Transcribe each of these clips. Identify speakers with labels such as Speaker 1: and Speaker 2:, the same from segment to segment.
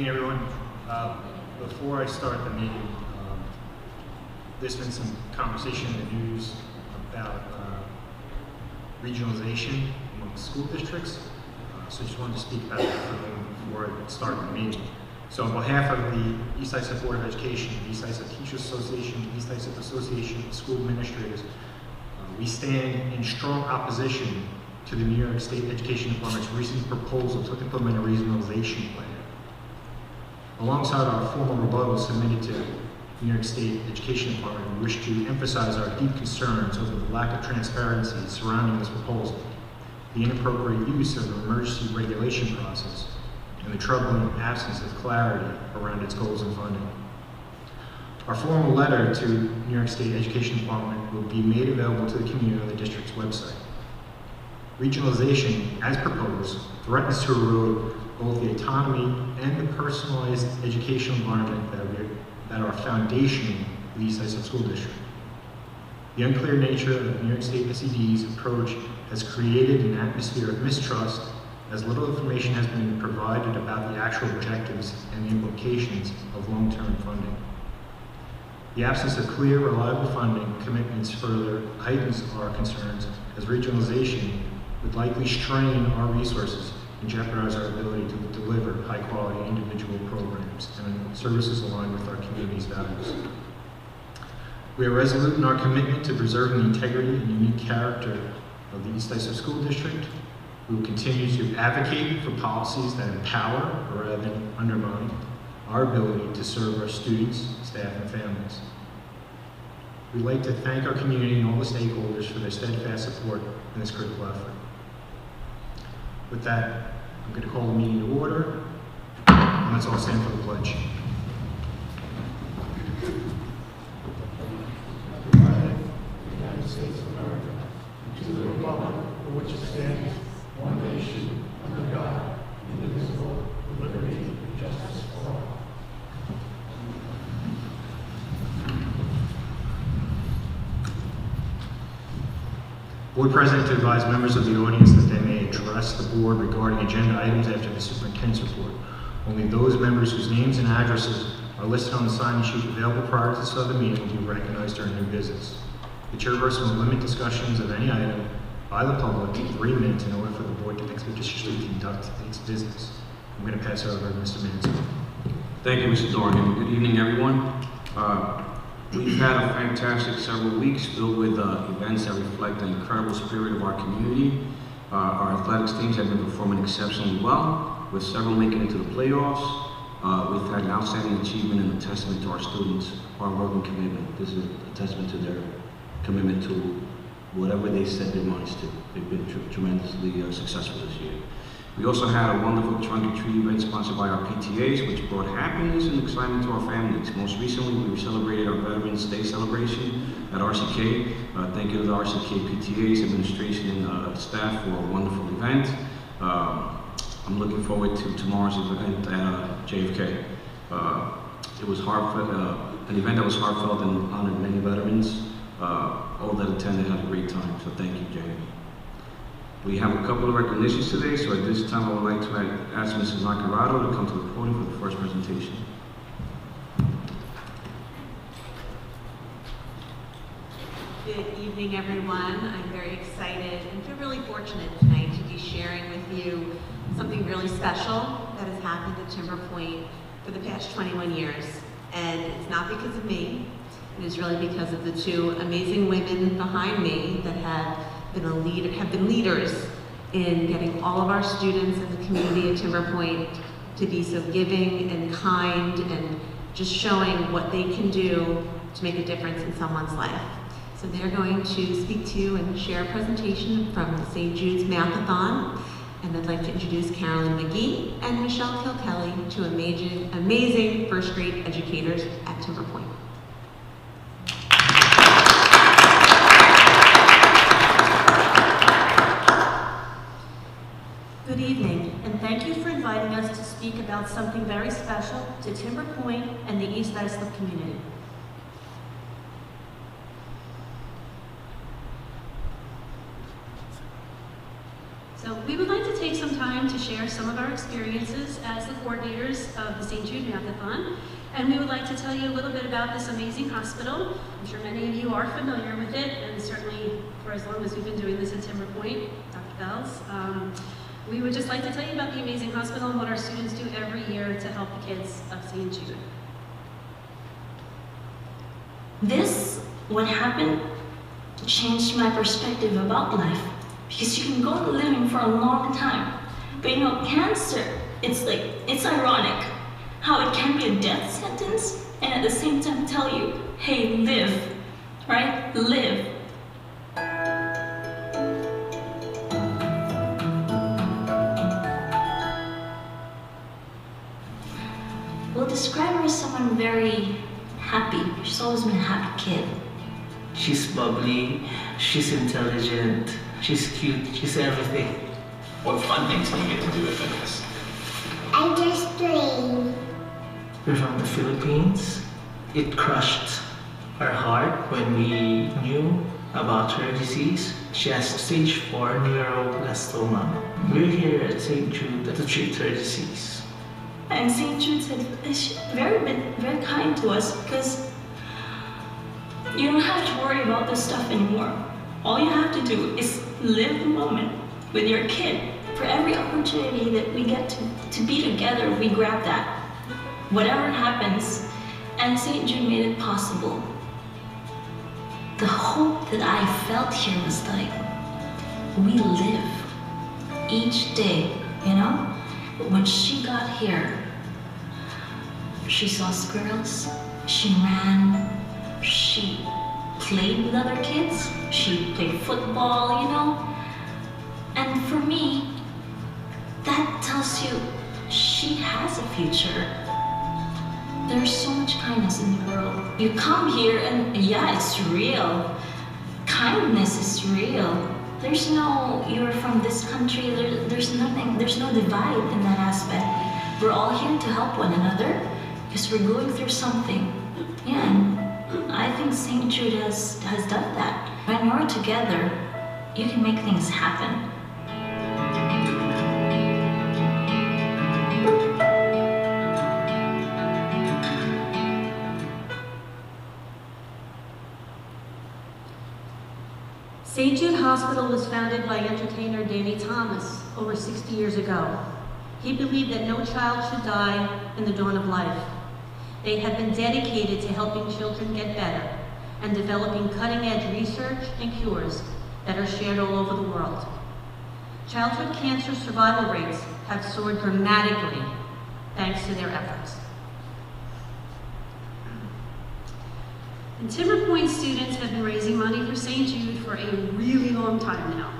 Speaker 1: evening, everyone. Before I start the meeting, there's been some conversation in the news about regionalization among school districts. So I just wanted to speak about that for a moment before I start the meeting. So on behalf of the East Islip Board of Education, the East Islip Teachers Association, the East Islip Association of School Administrators, we stand in strong opposition to the New York State Education Department's recent proposal to implement a regionalization plan. Alongside our formal rebuttal submitted to New York State Education Department, we wish to emphasize our deep concerns over the lack of transparency surrounding this proposal, the inappropriate use of an emergency regulation process, and the troubling absence of clarity around its goals and funding. Our formal letter to New York State Education Department will be made available to the community on the district's website. Regionalization, as proposed, threatens to erode both the autonomy and the personalized educational environment that are foundational to the East Islip School District. The unclear nature of New York State SED's approach has created an atmosphere of mistrust, as little information has been provided about the actual objectives and the implications of long-term funding. The absence of clear, reliable funding commitments further heightens our concerns, as regionalization would likely strain our resources and jeopardize our ability to deliver high-quality individual programs and services aligned with our community's values. We are resolute in our commitment to preserving the integrity and unique character of the East Islip School District. We will continue to advocate for policies that empower, rather than undermine, our ability to serve our students, staff, and families. We'd like to thank our community and all the stakeholders for their steadfast support in this critical effort. With that, I'm going to call the meeting to order, and let's all stand for the pledge. United States of America, to the republic for which it stands, one nation, under God, indivisible, with liberty and justice for all. Board President to advise members of the audience that they may address the board regarding agenda items after the superintendent's report. Only those members whose names and addresses are listed on the sign-in sheet available prior to the start of the meeting will be recognized during new business. The chairperson will limit discussions of any item by the public to 3 minutes in order for the board to expeditiously conduct its business. I'm going to pass it over to Mr. Manson.
Speaker 2: Thank you, Mr. Dorgan. Good evening, everyone. We've had a fantastic several weeks filled with events that reflect the incredible spirit of our community. Our athletics teams have been performing exceptionally well, with several making it to the playoffs. We've had an outstanding achievement and a testament to our students' hard work and commitment. This is a testament to their commitment to whatever they set their minds to. They've been tremendously successful this year. We also had a wonderful trunk or treat event sponsored by our PTAs, which brought happiness and excitement to our families. Most recently, we celebrated our Veterans Day celebration at RCK. Thank you to the RCK PTAs, administration, and staff for a wonderful event. I'm looking forward to tomorrow's event at JFK. It was heartfelt, an event that was heartfelt and honored many veterans. All that attended had a great time, so thank you, Jamie. We have a couple of recognitions today, so at this time I would like to ask Mrs. Nacarado to come to the podium for the first presentation.
Speaker 3: Good evening, everyone. I'm very excited and feel really fortunate tonight to be sharing with you something really special that has happened at Timber Point for the past 21 years. And it's not because of me, it is really because of the 2 amazing women behind me that have been leaders in getting all of our students in the community at Timber Point to be so giving and kind and just showing what they can do to make a difference in someone's life. So they're going to speak to you and share a presentation from the St. Jude's Math-a-thon. And I'd like to introduce Carolyn McGee and Michelle Kilkelly, 2 amazing first grade educators at Timber Point.
Speaker 4: Good evening, and thank you for inviting us to speak about something very special to Timber Point and the East Islip community. So we would like to take some time to share some of our experiences as the coordinators of the St. Jude Math-a-thon, and we would like to tell you a little bit about this amazing hospital. I'm sure many of you are familiar with it, and certainly for as long as we've been doing this at Timber Point, Dr. Bells. We would just like to tell you about the amazing hospital and what our students do every year to help the kids of St. Jude.
Speaker 5: What happened, changed my perspective about life. Because you can go on living for a long time. But you know, cancer, it's ironic how it can be a death sentence and at the same time tell you, hey, live, right? Live. We'll describe her as someone very happy. She's always been a happy kid.
Speaker 6: She's bubbly, she's intelligent, she's cute, she's everything.
Speaker 7: What fun things do you get to do at Fitness?
Speaker 8: I just dream.
Speaker 6: We're from the Philippines. It crushed our heart when we knew about her disease. She has stage 4 neuroblastoma. We're here at St. Jude to treat her disease.
Speaker 5: And St. Jude's been very kind to us because you don't have to worry about this stuff anymore. All you have to do is live the moment with your kid. For every opportunity that we get to be together, we grab that. Whatever happens, and St. Jude made it possible. The hope that I felt here was like, we live each day, you know? But when she got here, she saw squirrels, she ran, she played with other kids, she played football, you know? And for me, that tells you she has a future. There's so much kindness in the world. You come here and yeah, it's real. Kindness is real. There's no, you're from this country, there's nothing, there's no divide in that aspect. We're all here to help one another because we're going through something. Yeah, and I think St. Jude has done that. When you're together, you can make things happen.
Speaker 4: St. Jude Hospital was founded by entertainer Danny Thomas over 60 years ago. He believed that no child should die in the dawn of life. They have been dedicated to helping children get better and developing cutting-edge research and cures that are shared all over the world. Childhood cancer survival rates have soared dramatically thanks to their efforts. And Timber Point students have been raising money for St. Jude for a really long time now.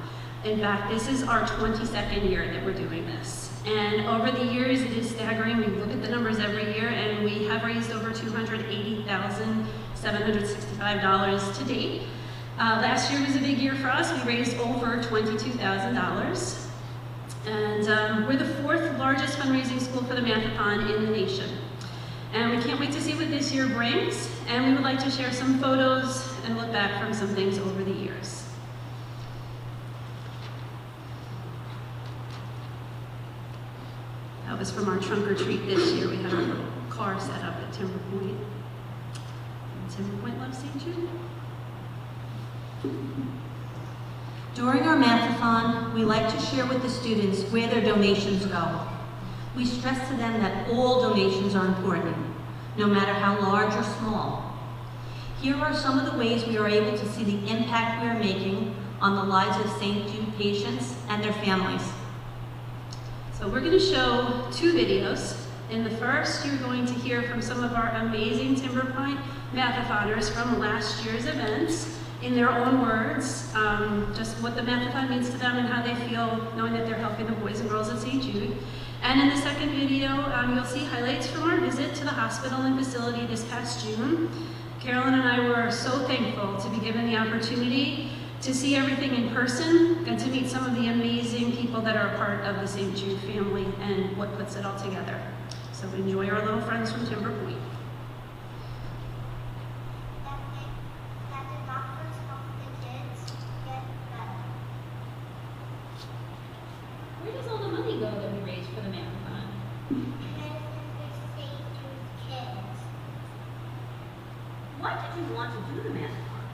Speaker 4: In fact, this is our 22nd year that we're doing this. And over the years, it is staggering. We look at the numbers every year, and we have raised over $280,765 to date. Last year was a big year for us. We raised over $22,000. And we're the 4th largest fundraising school for the Math-a-thon in the nation. And we can't wait to see what this year brings. And we would like to share some photos and look back from some things over the years. That was from our trunk or treat this year. We had a little car set up at Timber Point. And Timber Point loves St. Jude. During our Math-a-thon, we like to share with the students where their donations go. We stress to them that all donations are important, no matter how large or small. Here are some of the ways we are able to see the impact we are making on the lives of St. Jude patients and their families. So we're going to show 2 videos. In the first, you're going to hear from some of our amazing Timber Point Math-a-thoners from last year's events in their own words, just what the Math-a-thon means to them and how they feel knowing that they're helping the boys and girls at St. Jude. And in the second video, you'll see highlights from our visit to the hospital and facility this past June. Carolyn and I were so thankful to be given the opportunity to see everything in person and to meet some of the amazing people that are a part of the St. Jude family and what puts it all together. So enjoy our little friends from Timber Point.
Speaker 8: That the doctors help the kids get better.
Speaker 4: Why did you want to do the math-a-thon?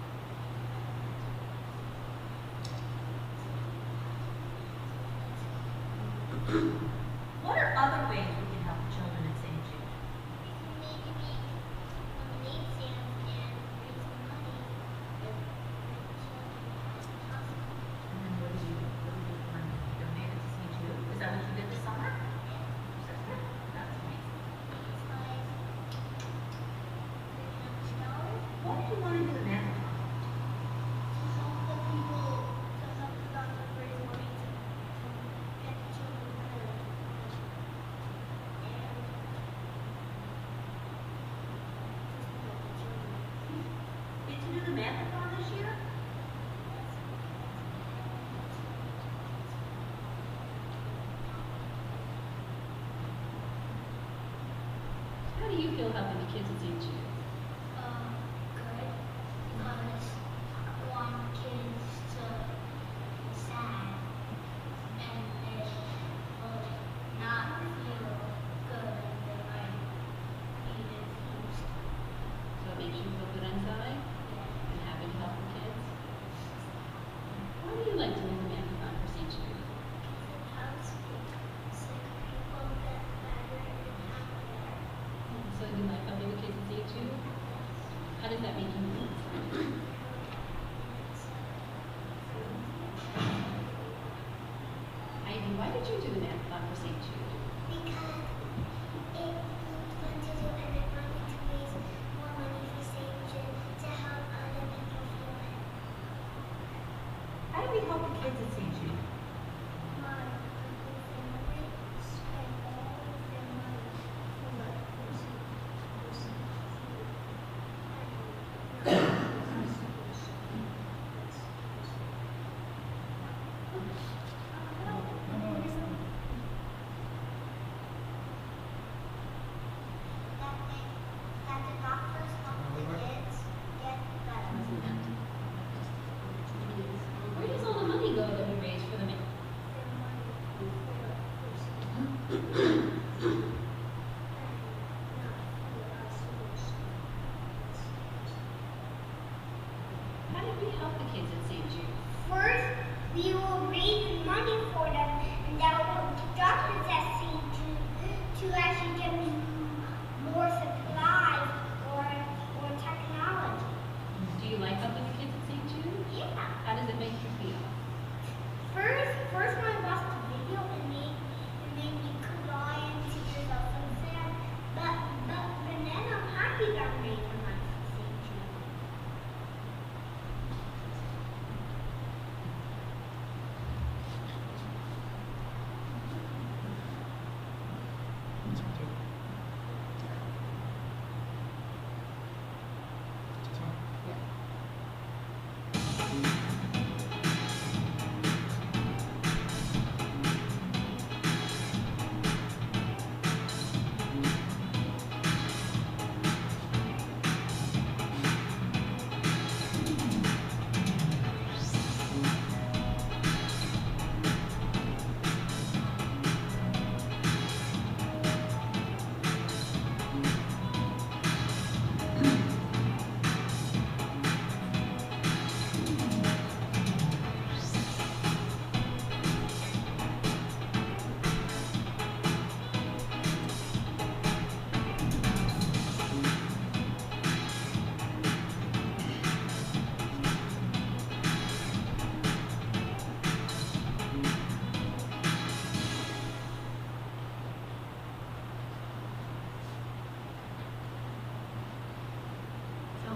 Speaker 4: What are other ways we can help children at St. Jude? And then what did you want to donate it to St. Jude? Is that what you did this summer? That's amazing. What did you want to do the math-a-thon? Did you do the math-a-thon this year? How do you feel helping the kids at St. Jude?
Speaker 8: Good, because I want kids to be sad and they will not feel good and they might be confused.
Speaker 4: So it makes you feel good inside and happy to help the kids? Why do you like doing the math-a-thon for St. Jude?
Speaker 8: It helps sick people get better and happier.
Speaker 4: So you like helping the kids at St. Jude? How does that make you feel inside? Ivy, why did you do the math-a-thon for St. Jude?
Speaker 8: Because it was fun to do and it wanted to raise more money for St. Jude to help other people feel better.
Speaker 4: How do we help the kids at St. Jude?
Speaker 8: My uncle family spent all of their money for the person. That the doctors help the kids get better.
Speaker 4: Where does all the money go that we raise for the math? How did we help the kids at St. Jude?
Speaker 8: First, we will raise money for them, and that will help the doctors at St. Jude to actually give them more supplies or technology.
Speaker 4: Do you like helping the kids at St. Jude?
Speaker 8: Yeah.
Speaker 4: How does it make you feel?
Speaker 8: First when I watched the video, it made me cry and tears felt so sad. But then I'm happy that I'm raising money for St. Jude.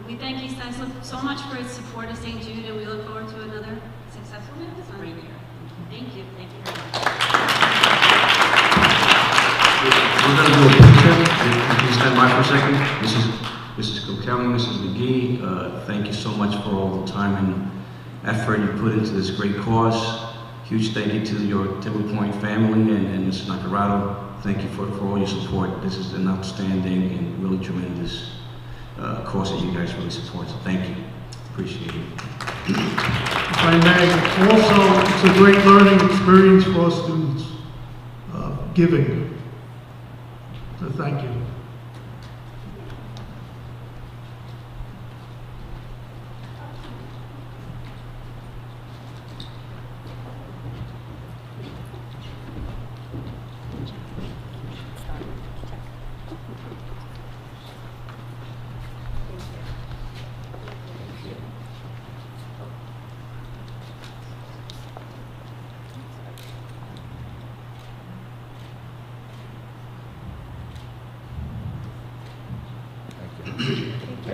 Speaker 9: We thank East Islip so much for its support of St. Jude, and we look forward to another successful math-a-thon.
Speaker 4: Great year.
Speaker 9: Thank you. Thank you very much.
Speaker 2: We're going to do a picture. If you can stand by for a second. Mrs. Kilkelly, Mrs. McGee, thank you so much for all the time and effort you put into this great cause. Huge thank you to your Table Point family and Mr. Nacarado. Thank you for all your support. This is an outstanding and really tremendous cause that you guys really support. So thank you. Appreciate it.
Speaker 10: If I may, also, it's a great learning experience for our students, giving. So thank you.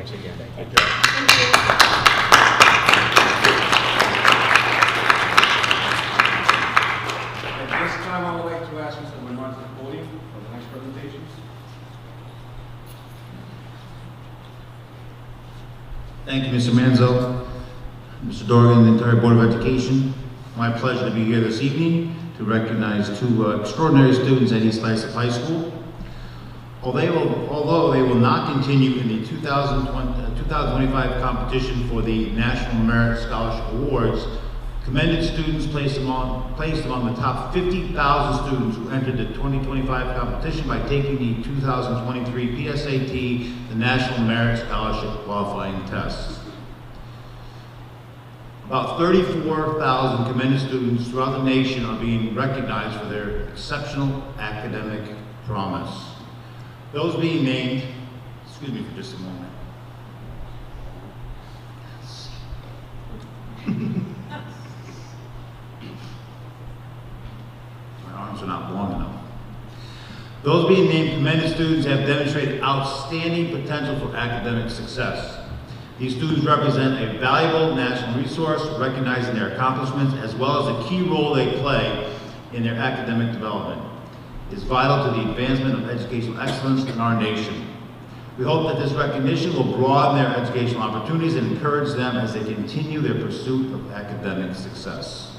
Speaker 1: Thanks again.
Speaker 3: Thank you.
Speaker 11: At this time, I would like to ask Mr. Bernard to the podium for the next presentation.
Speaker 12: Thank you, Mr. Manzo, Mr. Dorgan, and the entire Board of Education. My pleasure to be here this evening to recognize two extraordinary students at East Islip High School. Although they will not continue in the 2025 competition for the National Merit Scholarship Awards, commended students placed among the top 50,000 students who entered the 2025 competition by taking the 2023 PSAT, the National Merit Scholarship Qualifying Tests. About 34,000 commended students throughout the nation are being recognized for their exceptional academic promise. Those being named, excuse me for just a moment. My arms are not long enough. Those being named commended students have demonstrated outstanding potential for academic success. These students represent a valuable national resource, recognizing their accomplishments as well as the key role they play in their academic development. Is vital to the advancement of educational excellence in our nation. We hope that this recognition will broaden their educational opportunities and encourage them as they continue their pursuit of academic success.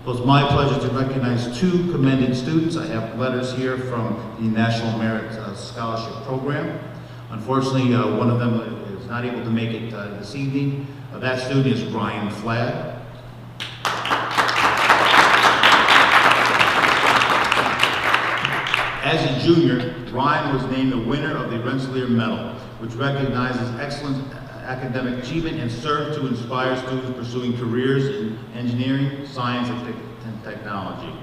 Speaker 12: So it's my pleasure to recognize two commended students. I have letters here from the National Merit Scholarship Program. Unfortunately, one of them is not able to make it this evening. That student is Ryan Flagg. As a junior, Ryan was named the winner of the Rensselaer Medal, which recognizes excellent academic achievement and serves to inspire students pursuing careers in engineering, science, and technology.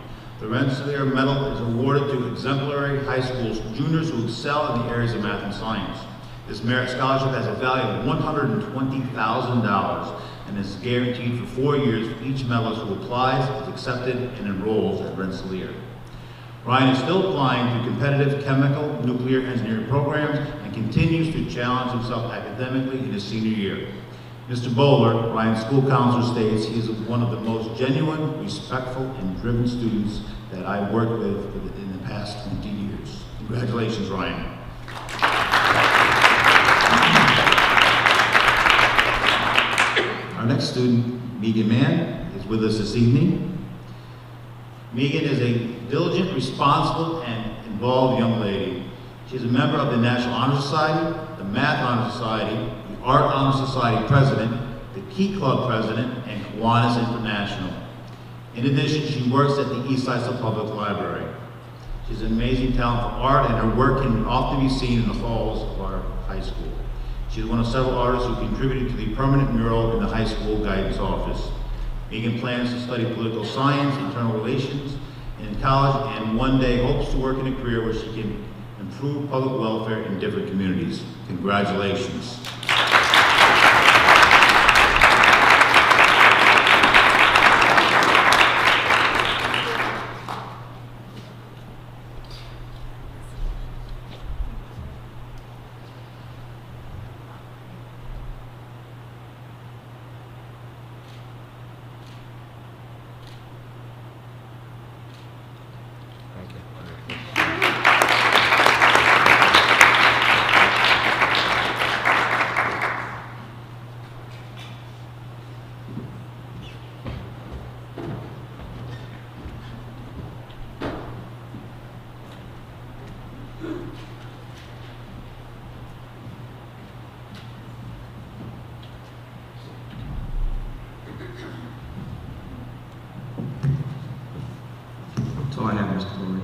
Speaker 12: The Rensselaer Medal is awarded to exemplary high school juniors who excel in the areas of math and science. This merit scholarship has a value of $120,000 and is guaranteed for 4 years for each medalist who applies, is accepted, and enrolls at Rensselaer. Ryan is still applying to competitive chemical, nuclear engineering programs and continues to challenge himself academically in his senior year. Mr. Bowler, Ryan's school counselor, states he is one of the most genuine, respectful, and driven students that I've worked with in the past 20 years. Congratulations, Ryan. Our next student, Megan Mann, is with us this evening. Megan is a diligent, responsible, and involved young lady. She is a member of the National Honor Society, the Math Honor Society, the Art Honor Society President, the Key Club President, and Kiwanis International. In addition, she works at the East Islip Public Library. She has an amazing talent for art, and her work can often be seen in the halls of our high school. She is one of several artists who contributed to the permanent mural in the high school guidance office. Megan plans to study political science, internal relations in college, and one day hopes to work in a career where she can improve public welfare in different communities. Congratulations.
Speaker 2: That's all I have, Mr. Lord.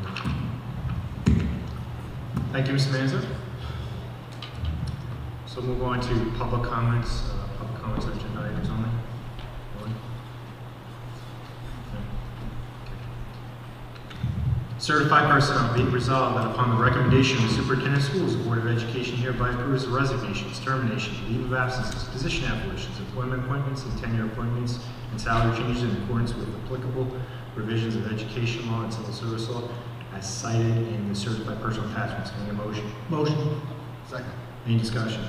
Speaker 1: Thank you, Mr. Manzo. So we'll move on to public comments. Public comments on agenda items only. Anyone? Okay. Certified personnel, be it resolved that upon the recommendation of the superintendent of schools, the Board of Education hereby approves the resignations, terminations, leave of absences, position abolitions, employment appointments, and tenure appointments, and salary changes in accordance with applicable provisions of education law and civil service law as cited in the certified personal attachments. Can I get a motion?
Speaker 10: Motion.
Speaker 1: Second. Any discussion?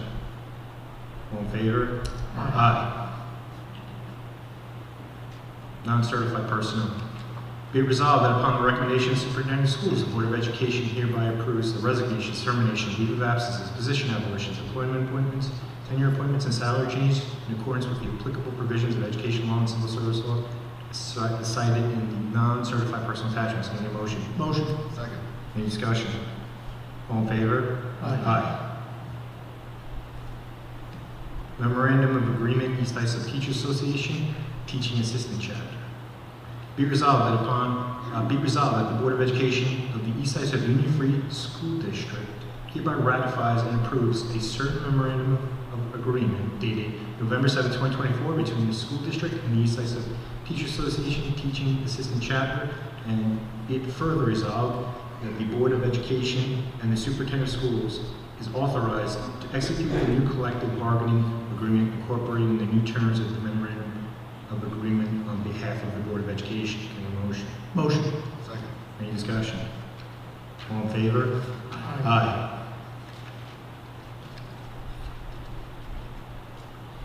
Speaker 1: All in favor? Aye. Non-certified personnel. Be it resolved that upon the recommendation of the Superintendent of Schools, the Board of Education hereby approves the resignations, terminations, leave of absences, position abolitions, employment appointments, tenure appointments, and salary changes in accordance with the applicable provisions of education law and civil service law cited in the non-certified personnel attachments. Can I get a motion?
Speaker 10: Motion.
Speaker 11: Second.
Speaker 1: Any discussion? All in favor?
Speaker 10: Aye.
Speaker 1: Memorandum of Agreement, East Islip Teachers Association, Teaching Assistant Chapter. Be resolved that the Board of Education of the East Islip Union Free School District hereby ratifies and approves a certain memorandum of agreement dated November 7, 2024 between the school district and the East Islip Teachers Association Teaching Assistant Chapter, and it further resolved that the Board of Education and the Superintendent of Schools is authorized to execute the new collective bargaining agreement incorporating the new terms of the memorandum of agreement on behalf of the Board of Education. Can I get a motion?
Speaker 10: Motion.
Speaker 11: Second.
Speaker 1: Any discussion? All in favor? Aye.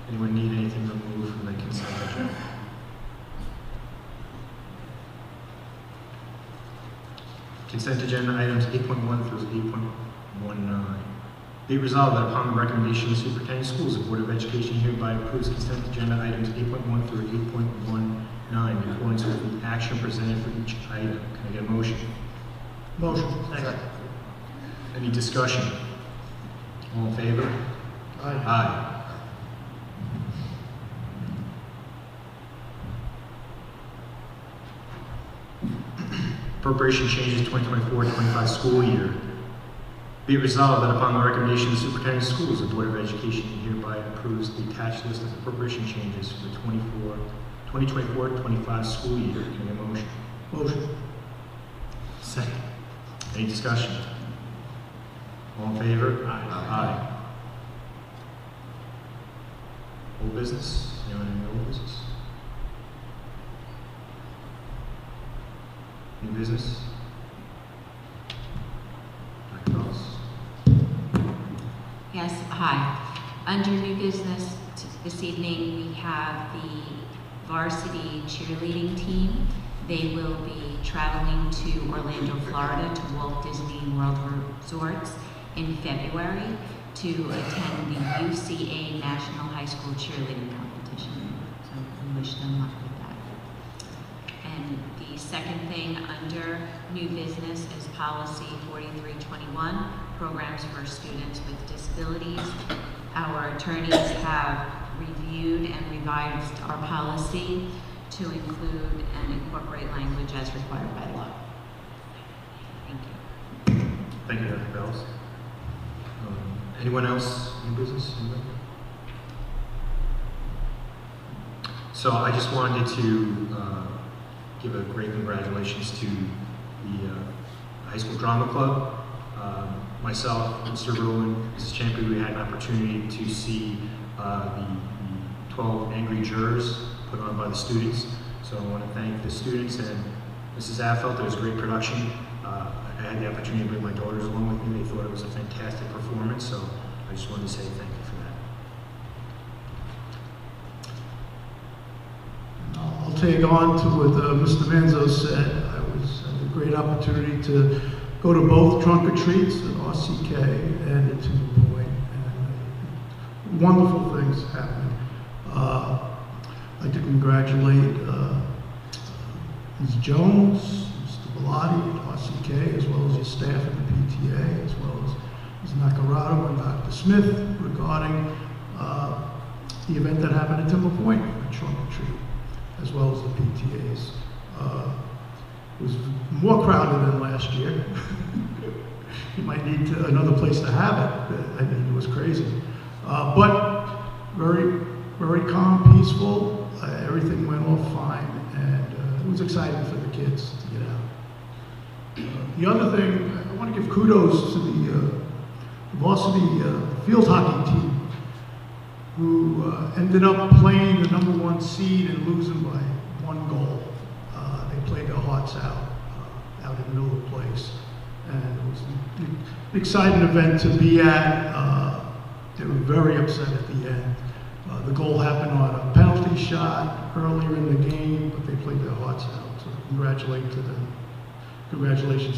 Speaker 1: Anyone need anything removed from the consent agenda? Consent agenda items 8.1 through 8.19. Be it resolved that upon the recommendation of the Superintendent of Schools, the Board of Education hereby approves consent agenda items 8.1 through 8.19 in accordance with the action presented for each item. Can I get a motion?
Speaker 10: Motion.
Speaker 11: Second.
Speaker 1: Any discussion? All in favor?
Speaker 10: Aye.
Speaker 1: Aye. Appropriation changes 2024-25 school year. Be it resolved that upon the recommendation of the Superintendent of Schools, the Board of Education hereby approves the attached list of appropriation changes for the 2024-25 school year. Can I get a motion?
Speaker 10: Motion.
Speaker 1: Second. Any discussion? All in favor?
Speaker 11: Aye.
Speaker 1: Old business? Anyone in the old business? New business? Dr. Bellis?
Speaker 13: Yes, hi. Under new business this evening, we have the varsity cheerleading team. They will be traveling to Orlando, Florida to Walt Disney World Resorts in February to attend the UCA National High School Cheerleading Competition. So we wish them luck with that. And the second thing under new business is policy 4321, programs for students with disabilities. Our attorneys have reviewed and revised our policy to include and incorporate language as required by law. Thank you.
Speaker 1: Thank you, Dr. Bellis. Anyone else in business? Anybody? So I just wanted to give a great congratulations to the High School Drama Club. Myself, Mr. Ruin, Mrs. Champion, we had an opportunity to see the 12 Angry Jurors put on by the students. So I want to thank the students and Mrs. Affelt. It was a great production. I had the opportunity to bring my daughters along with me. They thought it was a fantastic performance, so I just wanted to say thank you for that.
Speaker 10: I'll tag on to what Mr. Manzo said. I had a great opportunity to go to both trunk or treats at RCK and at Timber Point, and wonderful things happening. I'd like to congratulate Ms. Jones, Mr. Bellotti at RCK, as well as your staff at the PTA, as well as Ms. Nacarado and Dr. Smith regarding the event that happened at Timber Point, at trunk or treat, as well as the PTAs. It was more crowded than last year. You might need another place to have it. I mean, it was crazy. But very, very calm, peaceful. Everything went off fine, and it was exciting for the kids to get out. The other thing, I want to give kudos to the varsity field hockey team, who ended up playing the #1 seed and losing by 1 goal. They played their hearts out in the middle of the place. And it was an exciting event to be at. they were very upset at the end. The goal happened on a penalty shot earlier in the game, but they played their hearts out. So congratulations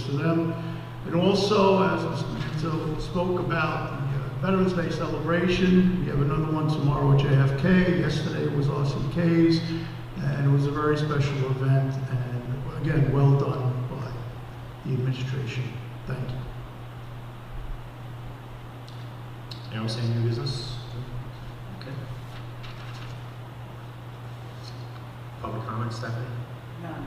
Speaker 10: to them. And also, as Mr. Manzo spoke about the Veterans Day celebration, we have another one tomorrow at JFK. Yesterday was RCK's, and it was a very special event. And again, well done by the administration. Thank you.
Speaker 1: Anyone say new business? Okay. Public comment, Stephanie?
Speaker 14: None.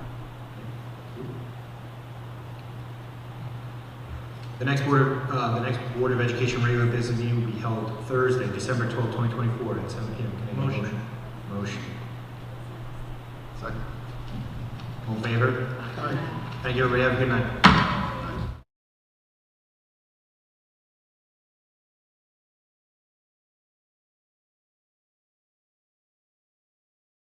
Speaker 1: The next Board of Education regular business meeting will be held Thursday, December 12, 2024 at 7 p.m. Can I get a motion? Motion. Second. All in favor? Aye. Thank you, everybody. Have a good night.